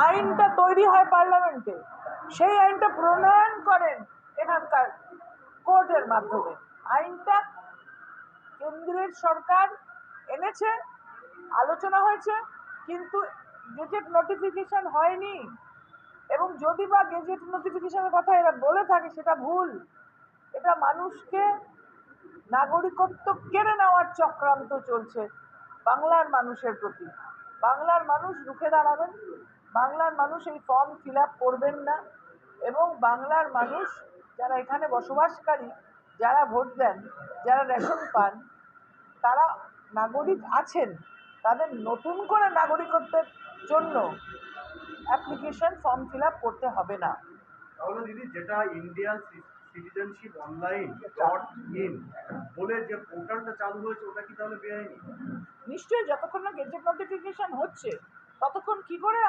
আইনটা তৈরি হয় পার্লামেন্টে, সেই আইনটা প্রণয়ন করেন এখানকার কোর্টের মাধ্যমে। আইনটা কেন্দ্রের সরকার এনেছে, আলোচনা হয়েছে, কিন্তু গেজেট নোটিফিকেশন হয়নি। এবং যদি বা গেজেট নোটিফিকেশনের কথা এরা বলে থাকে সেটা ভুল। এটা মানুষকে নাগরিকত্ব কেড়ে নেওয়ার চক্রান্ত চলছে বাংলার মানুষের প্রতি। বাংলার মানুষ রুখে দাঁড়াবেন, বাংলার মানুষ এই ফর্ম ফিল আপ করবেন না, এবং বাংলার মানুষ যারা এখানে বসবাসকারী, যারা ভোট দেন, যারা রেশন পান, তারা নাগরিক আছেন, তাদের নতুন করে নাগরিকত্বের জন্য অ্যাপ্লিকেশন ফর্ম ফিল আপ করতে হবে না। তাহলে দিদি, যেটা ইন্ডিয়ান সিটিজেনশিপ online.in বলে যে পোর্টালটা চালু হয়েছে, ওটা কি তাহলে বেআইনি? নিশ্চয়ই, যতক্ষণ না গেজেট নোটিফিকেশন হচ্ছে ততক্ষণ কি করে